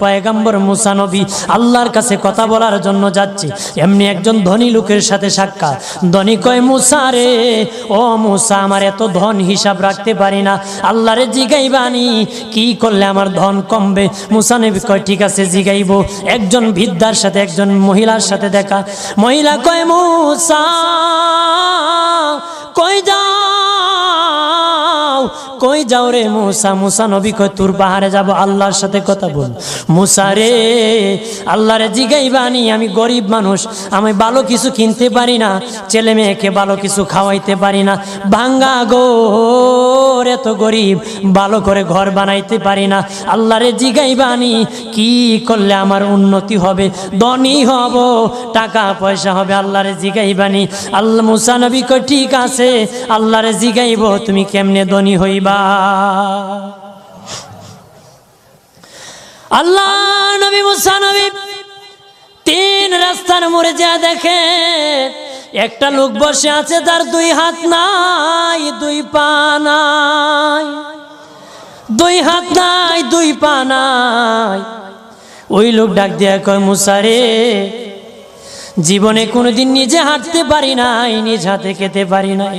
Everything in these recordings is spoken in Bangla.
পয়গম্বর মুসা নবী আল্লাহর কাছে কথা বলার জন্য যাচ্ছে, এমনি একজন ধনী লোকের সাথে সাক্ষাৎ। ধনী কয়, মুসা রে, ও মুসা, আমার এত ধন হিসাব রাখতে পারি না, আল্লাহরে জিগাইবানি কি করলে আমার ধন কমবে? মুসা নবী কয়, ঠিক আছে জিগাইব। একজন বৃদ্ধার সাথে, একজন মহিলার সাথে দেখা। মহিলা কয়, মুসা কই যাও, কই যাও রে মুসা? মুসা নবী কয়, তোর পাহাড়ে যাব, আল্লাহর সাথে কথা বল। মুসা রে, আল্লাহরে জিগাইবানি, আমি গরিব মানুষ, আমি ভালো কিছু কিনতে পারি না, ছেলে মেয়েকে ভালো কিছু খাওয়াইতে পারি না, ভাঙ্গা ঘর, এত গরিব, ভালো করে ঘর বানাইতে পারি না, আল্লাহরে জিগাইবানি কি করলে আমার উন্নতি হবে, ধনী হব, টাকা পয়সা হবে, আল্লাহরে জিগাইবানি। আল্লাহ মুসা নবী কয়, ঠিক আছে, আল্লাহরে জিগাইব, তুমি কেমনে ধনী হইবা? আল্লাহ নবী মুসা নবী 3 রাস্তার মোড়ে যা দেখে একটা লোক বসে আছে, তার 2 হাত নাই, 2 পা নাই, 2 হাত নাই, 2 পা নাই। ওই লোক ডাক দিয়া কয়, মুসা রে, জীবনে কোনোদিন নিজে হাঁটতে পারি নাই, নিজ হাতে খেতে পারি নাই,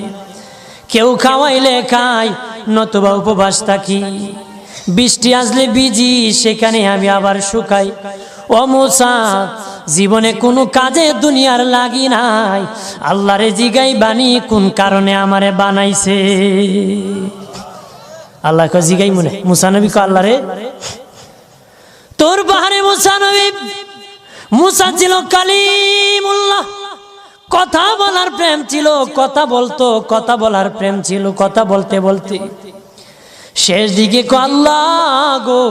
কেউ খাওয়াইলে খাই, নতুবা উপবাস থাকি, বৃষ্টি আসলে ভিজি, সেখানে আমি আবার শুকাই। ও মুসা, জীবনে কোনো কাজে দুনিয়ার লাগি নাই, আল্লাহরে জিগাইবানি কোন কারণে আমারে বানাইছে? আল্লাহ কয়, জিগাই মনে। মুসা নবী কয়, আল্লাহরে তোর পাহাড়ে মুসা নবী, মুসা ছিল কালিমুল্লাহ, কথা বলার প্রেম ছিল, কথা বলতো, কথা বলার প্রেম ছিল। কথা বলতে বলতে শেষ দিকে আল্লাহ গো,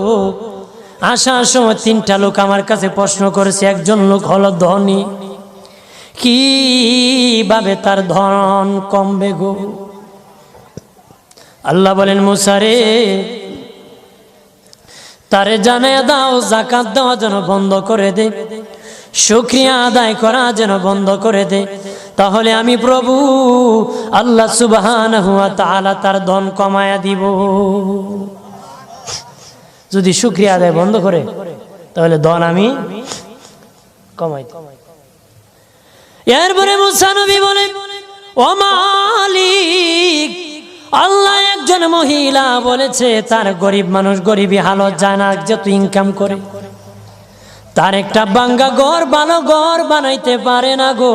আসার সময় 3টা লোক আমার কাছে প্রশ্ন করেছে। একজন লোক হলো ধনী, কিভাবে তার ধন কমবে গো? আল্লাহ বলেন, মুসা রে, তারে জানায়া দাও, যাকাত দেওয়া যেন বন্ধ করে দে, শুকরিয়া আদায় করা যেন বন্ধ করে দে, তাহলে আমি প্রভু আল্লাহ সুবহানাহু ওয়া তাআলা তার ধন কমায়া দিব। যদি শুকরিয়া আদায় বন্ধ করে, তাহলে ধন আমি কমাই দেব। এরপরে মুসা নবী বলে, ও মালিক, আল্লাহ একজন মহিলা বলেছে তার গরিব মানুষ, গরিবী হালত যায় না, যত ইনকাম করে তার একটা ভাঙ্গা ঘর, ভালো ঘর বানাইতে পারে না গো।